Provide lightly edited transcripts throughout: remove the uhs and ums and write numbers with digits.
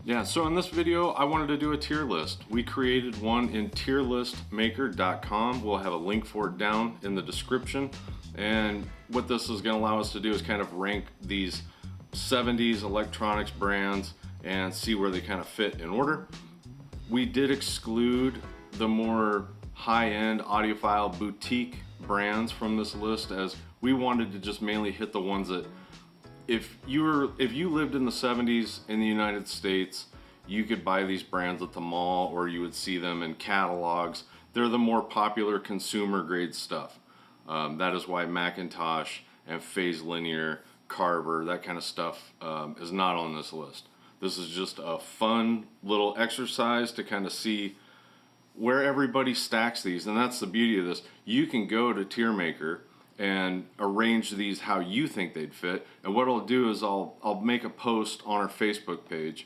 Yeah, so in this video, I wanted to do a tier list. We created one in tierlistmaker.com. We'll have a link for it down in the description. And what this is going to allow us to do is kind of rank these 70s electronics brands and see where they kind of fit in order. We did exclude the more high-end audiophile boutique brands from this list, as we wanted to just mainly hit the ones that if you lived in the 70s in the United States, you could buy these brands at the mall or you would see them in catalogs. They're the more popular consumer grade stuff. That is why Macintosh and Phase Linear, Carver, that kind of stuff is not on this list. This is just a fun little exercise to kind of see where everybody stacks these, and that's the beauty of this. You can go to TierMaker and arrange these how you think they'd fit, and what I'll do is I'll make a post on our Facebook page,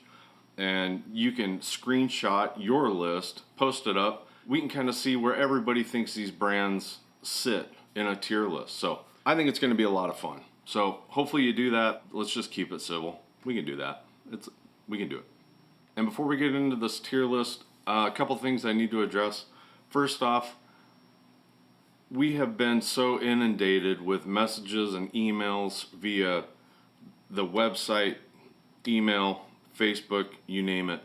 and you can screenshot your list, post it up. We can kind of see where everybody thinks these brands sit in a tier list. So I think it's going to be a lot of fun. So hopefully you do that. Let's just keep it civil. We can do that. We can do it. And before we get into this tier list, a couple things I need to address. First off, we have been so inundated with messages and emails via the website, email, Facebook, you name it.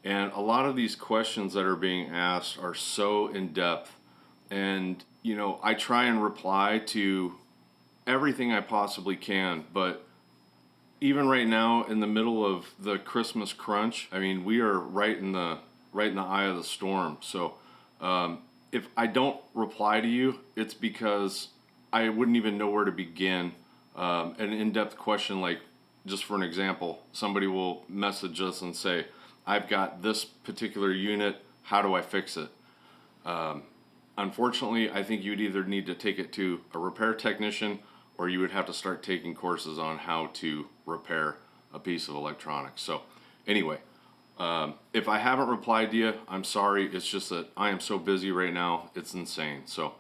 And a lot of these questions that are being asked are so in depth. And, you know, I try and reply to everything I possibly can, but even right now in the middle of the Christmas crunch, I mean, we are right in the eye of the storm. So if I don't reply to you, it's because I wouldn't even know where to begin. An in-depth question, like, just for an example, somebody will message us and say, I've got this particular unit, how do I fix it? Unfortunately, I think you'd either need to take it to a repair technician or you would have to start taking courses on how to repair a piece of electronics. So anyway, if I haven't replied to you, I'm sorry. It's just that I am so busy right now. It's insane. So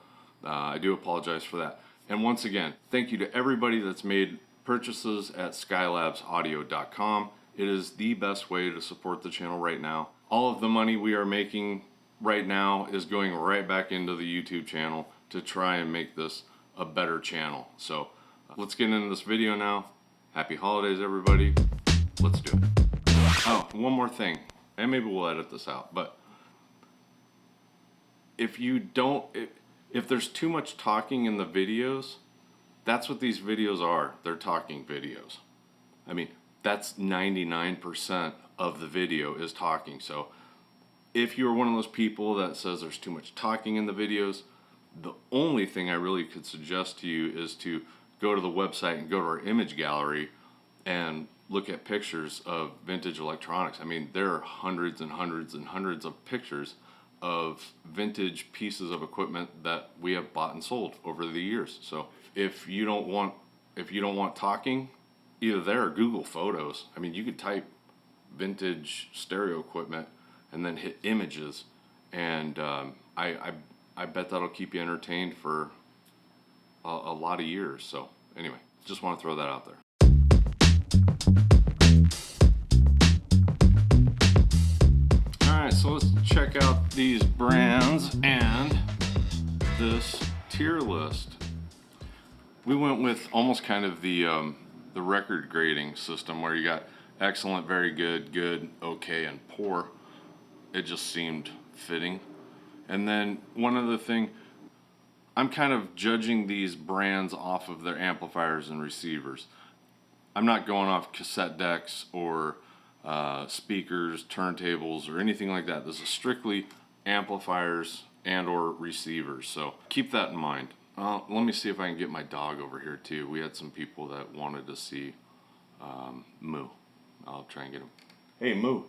I do apologize for that. And once again, thank you to everybody that's made purchases at skylabsaudio.com. It is the best way to support the channel right now. All of the money we are making right now is going right back into the YouTube channel to try and make this a better channel. So let's get into this video now. Happy holidays, everybody. Let's do it. Oh, one more thing, and maybe we'll edit this out, but if there's too much talking in the videos, that's what these videos are. They're talking videos. I mean, that's 99% of the video is talking. So if you're one of those people that says there's too much talking in the videos, the only thing I really could suggest to you is to go to the website and go to our image gallery and look at pictures of vintage electronics. I mean, there are hundreds and hundreds and hundreds of pictures of vintage pieces of equipment that we have bought and sold over the years. So if you don't want talking, either there or Google Photos. I mean, you could type vintage stereo equipment and then hit images, and I bet that'll keep you entertained for a lot of years. So anyway, just want to throw that out there. Alright, so let's check out these brands and this tier list. We went with almost kind of the record grading system where you got excellent, very good, good, okay, and poor. It just seemed fitting. And then one other thing, I'm kind of judging these brands off of their amplifiers and receivers. I'm not going off cassette decks or speakers, turntables, or anything like that. This is strictly amplifiers and or receivers. So keep that in mind. Let me see if I can get my dog over here too. We had some people that wanted to see Moo. I'll try and get him. Hey, Moo.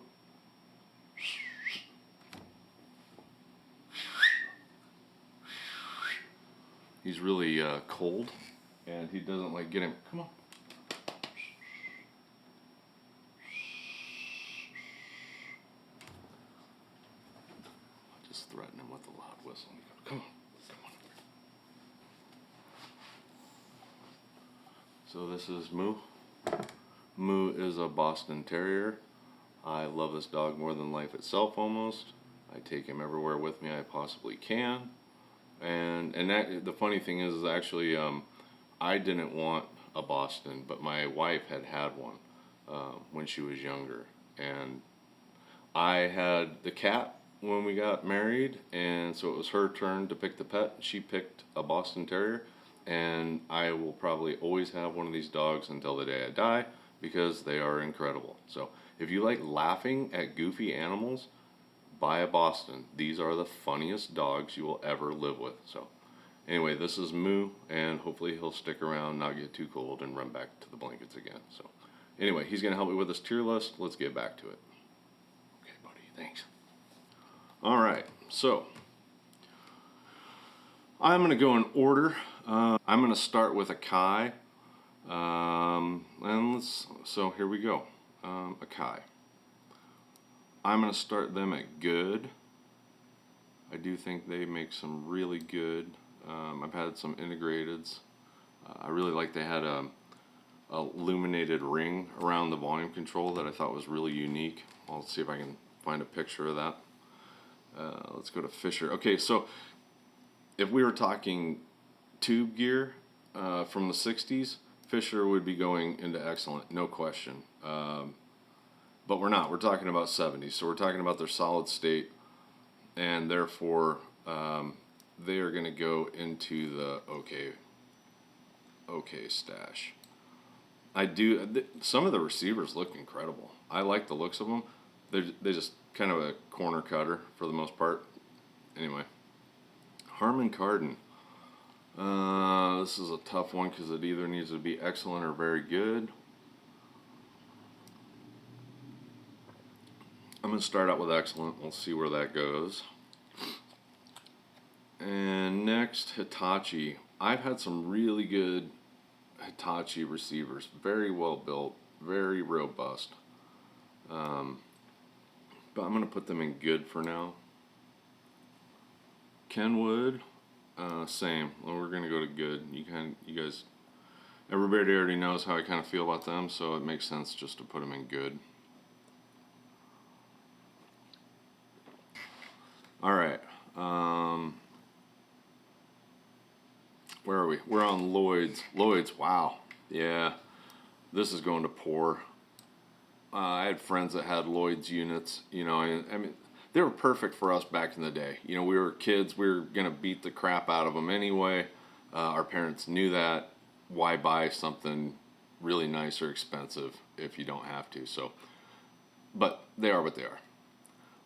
He's really cold, and he doesn't like getting. Come on. I'll just threaten him with a loud whistle. Come on. Come on. So this is Moo. Moo is a Boston Terrier. I love this dog more than life itself almost. I take him everywhere with me I possibly can. And that, the funny thing is actually, I didn't want a Boston, but my wife had one when she was younger. And I had the cat when we got married, and so it was her turn to pick the pet. She picked a Boston Terrier, and I will probably always have one of these dogs until the day I die because they are incredible. So if you like laughing at goofy animals, buy a Boston. These are the funniest dogs you will ever live with. So anyway, this is Moo, and hopefully he'll stick around, not get too cold, and run back to the blankets again. So anyway, he's going to help me with this tier list. Let's get back to it. Okay, buddy, thanks. All right, so I'm going to go in order. I'm going to start with a Kai. So here we go. A Kai. I'm going to start them at good. I do think they make some really good. I've had some integrateds. I really like they had a illuminated ring around the volume control that I thought was really unique. I'll see if I can find a picture of that. Let's go to Fisher. Okay, so if we were talking tube gear from the 60s, Fisher would be going into excellent, no question. But we're not. We're talking about 70s. So we're talking about their solid state, and therefore they are going to go into the okay stash. Some of the receivers look incredible. I like the looks of them. They just kind of a corner cutter for the most part. Anyway, Harman Kardon. This is a tough one because it either needs to be excellent or very good. I'm going to start out with excellent. We'll see where that goes. And next, Hitachi. I've had some really good Hitachi receivers. Very well built, very robust. But I'm going to put them in good for now. Kenwood, same. Well, we're going to go to good. You guys, everybody already knows how I kind of feel about them, so it makes sense just to put them in good. All right. Where are we? We're on Lloyd's. Lloyd's, wow. Yeah. This is going to poor. I had friends that had Lloyd's units. You know, I mean, they were perfect for us back in the day. You know, we were kids. We were going to beat the crap out of them anyway. Our parents knew that. Why buy something really nice or expensive if you don't have to? So, but they are what they are.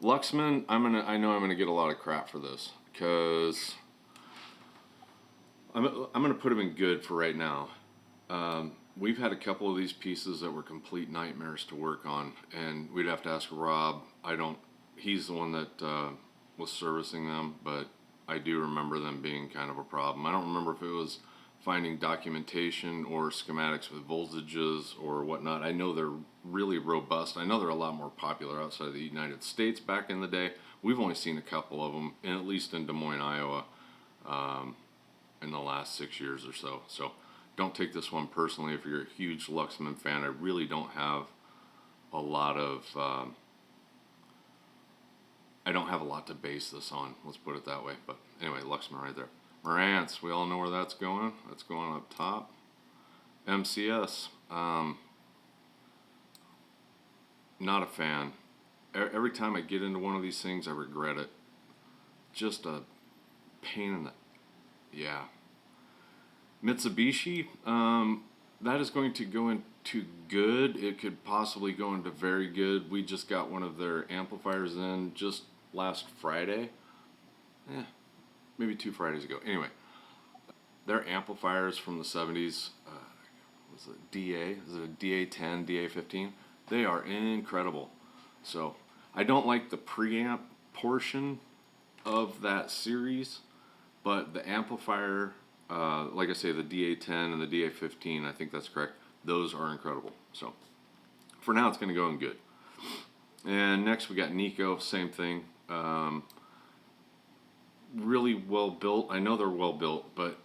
Luxman, I know I'm gonna get a lot of crap for this because I'm gonna put them in good for right now. We've had a couple of these pieces that were complete nightmares to work on, and we'd have to ask Rob. He's the one that was servicing them, but I do remember them being kind of a problem. I don't remember if it was finding documentation or schematics with voltages or whatnot. I know they're really robust. I know they're a lot more popular outside of the United States back in the day. We've only seen a couple of them, at least in Des Moines, Iowa, in the last 6 years or so. So don't take this one personally if you're a huge Luxman fan. I really don't have a lot of... I don't have a lot to base this on. Let's put it that way. But anyway, Luxman right there. Marantz, we all know where that's going. That's going up top. MCS, not a fan. Every time I get into one of these things, I regret it. Just a pain in the... Yeah. Mitsubishi, that is going to go into good. It could possibly go into very good. We just got one of their amplifiers in just last Friday. Maybe 2 Fridays ago. Anyway, their amplifiers from the 70s, was it DA? Is it a DA10, DA15? They are incredible. So I don't like the preamp portion of that series, but the amplifier, like I say, the DA10 and the DA15, I think that's correct. Those are incredible. So for now, it's going to go in good. And next we got Nico, same thing. Really well built. I know they're well built, but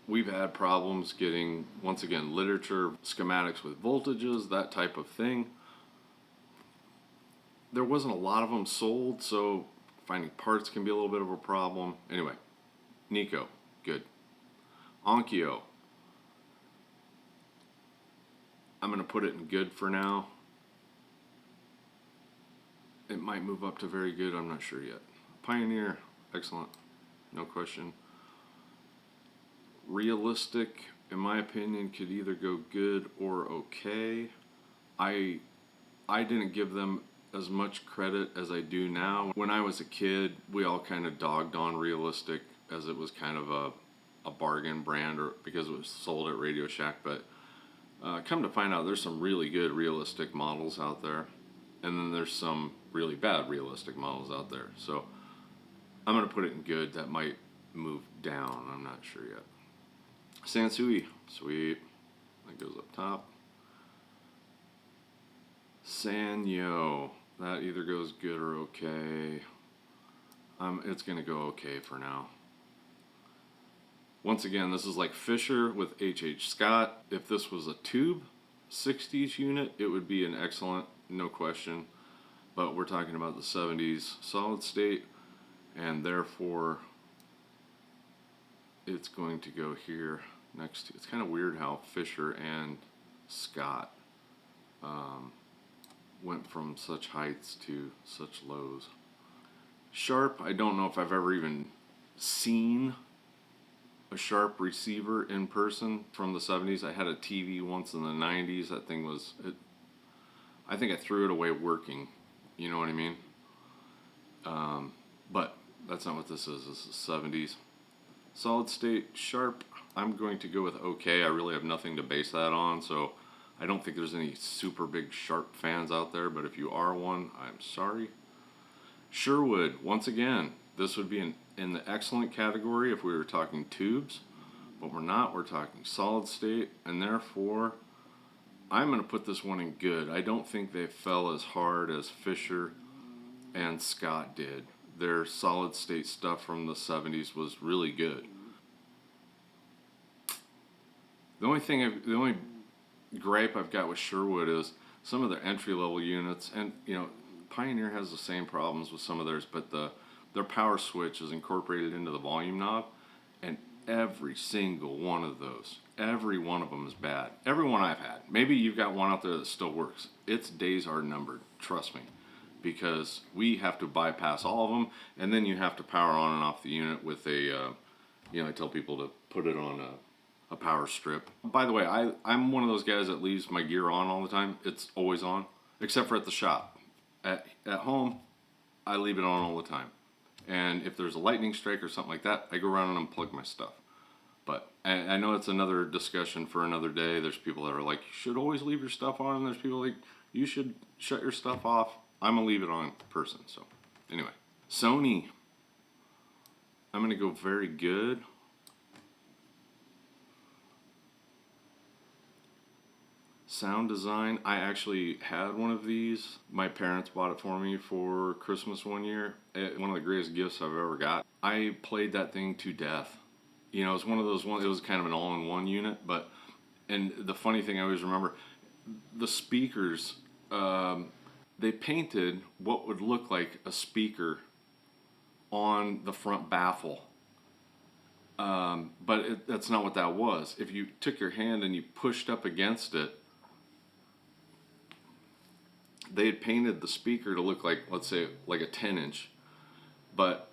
we've had problems getting, once again, literature, schematics with voltages, that type of thing. there wasn't a lot of them sold, so finding parts can be a little bit of a problem. Anyway, Nico, good. Onkyo, I'm going to put it in good for now. It might move up to very good, I'm not sure yet. Pioneer, excellent, no question. Realistic, in my opinion, could either go good or okay. I didn't give them as much credit as I do now. When I was a kid, we all kind of dogged on Realistic as it was kind of a bargain brand, or because it was sold at Radio Shack, but come to find out there's some really good Realistic models out there, and then there's some really bad Realistic models out there. So I'm going to put it in good. That might move down, I'm not sure yet. Sansui, sweet, that goes up top. Sanyo, that either goes good or okay. It's going to go okay for now. Once again, this is like Fisher with H.H. Scott. If this was a tube 60s unit, it would be an excellent, no question. But we're talking about the 70s solid state, and therefore it's going to go here next to. It's kind of weird how Fisher and Scott went from such heights to such lows. Sharp, I don't know if I've ever even seen a Sharp receiver in person from the 70s. I had a TV once in the 90s. That thing was, I think I threw it away working. You know what I mean? But that's not what this is. This is 70s. Solid state Sharp, I'm going to go with okay. I really have nothing to base that on, so I don't think there's any super big Sharp fans out there, but if you are one, I'm sorry. Sherwood, once again, this would be in the excellent category if we were talking tubes, but we're not. We're talking solid state, and therefore I'm going to put this one in good. I don't think they fell as hard as Fisher and Scott did. Their solid state stuff from the 70s was really good. The only gripe I've got with Sherwood is some of their entry level units, and you know, Pioneer has the same problems with some of theirs, but their power switch is incorporated into the volume knob, and every single one of those, every one of them is bad. Every one I've had. Maybe you've got one out there that still works. Its days are numbered, trust me, because we have to bypass all of them, and then you have to power on and off the unit with a, I tell people to put it on a power strip. By the way, I'm one of those guys that leaves my gear on all the time. It's always on, except for at the shop. At home, I leave it on all the time. And if there's a lightning strike or something like that, I go around and unplug my stuff. But I know it's another discussion for another day. There's people that are like, you should always leave your stuff on. And there's people like, you should shut your stuff off. I'm a leave it on person. So anyway, Sony, I'm going to go very good. Sound design, I actually had one of these. My parents bought it for me for Christmas one year. One of the greatest gifts I've ever got. I played that thing to death. You know, it's one of those ones, it was kind of an all-in-one unit, and the funny thing I always remember, the speakers, they painted what would look like a speaker on the front baffle. But that's not what that was. If you took your hand and you pushed up against it, they had painted the speaker to look like, let's say, like a 10-inch, but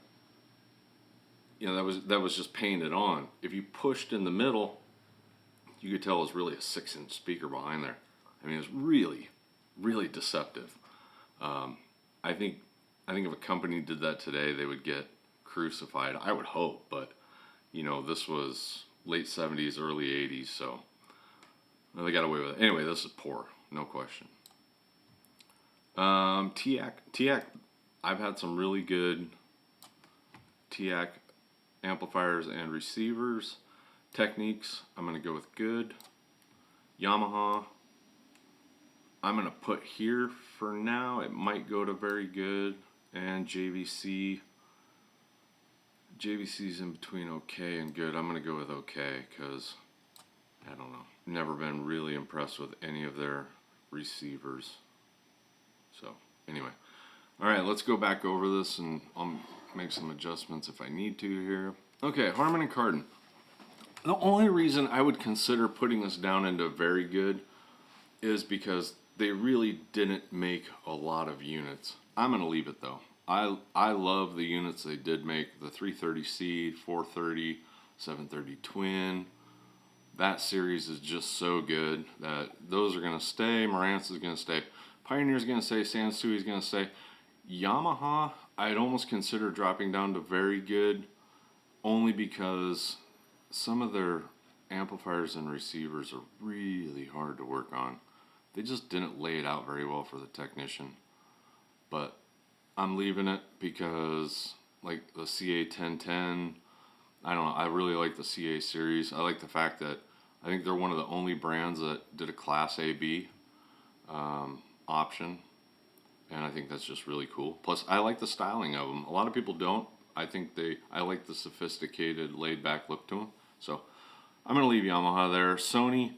you know, that was just painted on. If you pushed in the middle, you could tell it was really a 6-inch speaker behind there. I mean, it was really, really deceptive. I think if a company did that today, they would get crucified. I would hope, but you know, this was late 70s, early 80s, so well, they got away with it. Anyway, this is poor, no question. TIAC, I've had some really good TIAC amplifiers and receivers. Techniques, I'm going to go with good. Yamaha, I'm going to put here for now. It might go to very good. And JVC's in between okay and good. I'm going to go with okay because, I don't know, never been really impressed with any of their receivers. So, anyway, All right, let's go back over this and I'll make some adjustments if I need to here. Okay, Harman and Kardon. The only reason I would consider putting this down into very good is because they really didn't make a lot of units. I'm gonna leave it though. I love the units they did make, the 330C, 430, 730 Twin. That series is just so good that those are gonna stay. Marantz is gonna stay. Pioneer's gonna stay. Sansui's gonna stay. Yamaha, I'd almost consider dropping down to very good, only because some of their amplifiers and receivers are really hard to work on. They just didn't lay it out very well for the technician. But I'm leaving it because, like the CA 1010, I don't know, I really like the CA series. I like the fact that I think they're one of the only brands that did a Class AB option. And I think that's just really cool. Plus, I like the styling of them. A lot of people don't. I like the sophisticated, laid-back look to them. So, I'm going to leave Yamaha there. Sony,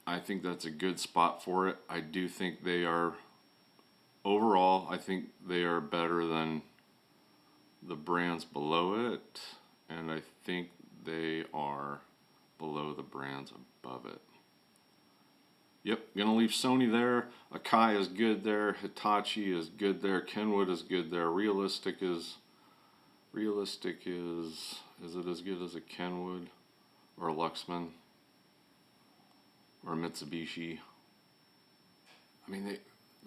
I think that's a good spot for it. I do think they are, overall, I think they are better than the brands below it. And I think they are below the brands above it. Yep, gonna leave Sony there. Akai is good there. Hitachi is good there. Kenwood is good there. Realistic is it as good as a Kenwood or a Luxman or a Mitsubishi? I mean,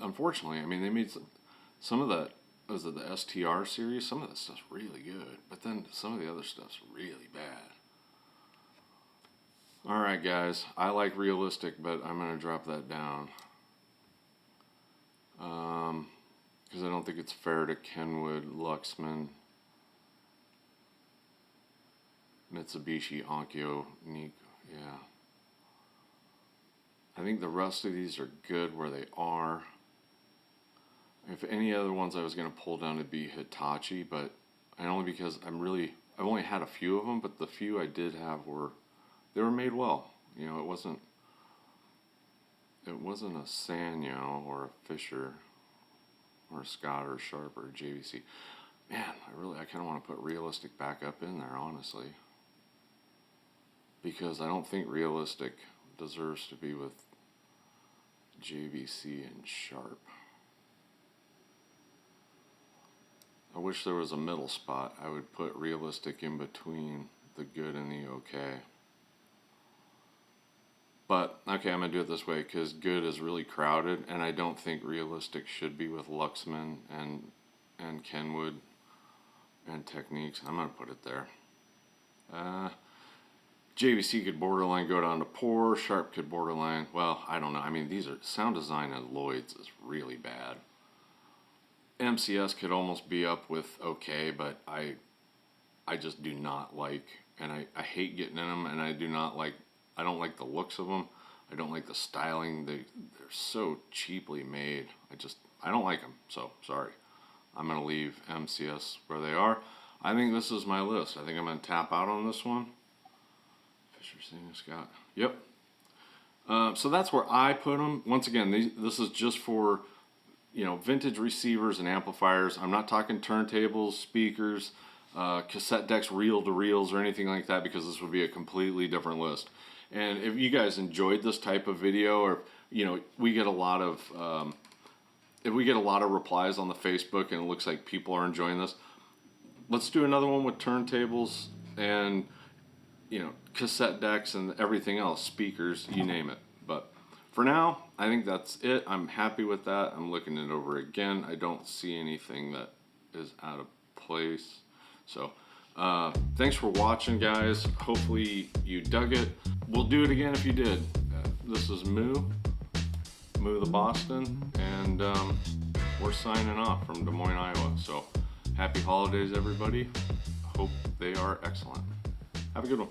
unfortunately, they made some of that. Was it the STR series? Some of that stuff's really good, but then some of the other stuff's really bad. Alright guys, I like Realistic, but I'm going to drop that down. Because I don't think it's fair to Kenwood, Luxman, Mitsubishi, Onkyo, Nico, yeah. I think the rest of these are good where they are. If any other ones I was going to pull down, it'd be Hitachi, but only because I've only had a few of them, but the few I did have they were made well. You know, it wasn't a Sanyo or a Fisher or a Scott or a Sharp or a JVC. Man, I kind of want to put Realistic back up in there, honestly. Because I don't think Realistic deserves to be with JVC and Sharp. I wish there was a middle spot. I would put Realistic in between the good and the okay. But, okay, I'm going to do it this way because good is really crowded, and I don't think Realistic should be with Luxman and Kenwood and Techniques. I'm going to put it there. JVC could borderline go down to poor. Sharp could borderline, well, I don't know. These are, sound design and Lloyd's is really bad. MCS could almost be up with okay, but I just do not like, and I hate getting in them, and I don't like the looks of them. I don't like the styling. They're so cheaply made. I don't like them. So, sorry. I'm going to leave MCS where they are. I think this is my list. I think I'm going to tap out on this one. Fisher, Singer, Scott. Yep. So that's where I put them. Once again, this is just for, vintage receivers and amplifiers. I'm not talking turntables, speakers, cassette decks, reel-to-reels, or anything like that, because this would be a completely different list. And if you guys enjoyed this type of video, or we get a lot of replies on the Facebook, and it looks like people are enjoying this, let's do another one with turntables and cassette decks and everything else, speakers, you name it. But for now, I think that's it. I'm happy with that. I'm looking it over again. I don't see anything that is out of place. So thanks for watching, guys. Hopefully you dug it. We'll do it again if you did. This is Moo the Boston, and we're signing off from Des Moines, Iowa. So happy holidays, everybody. Hope they are excellent. Have a good one.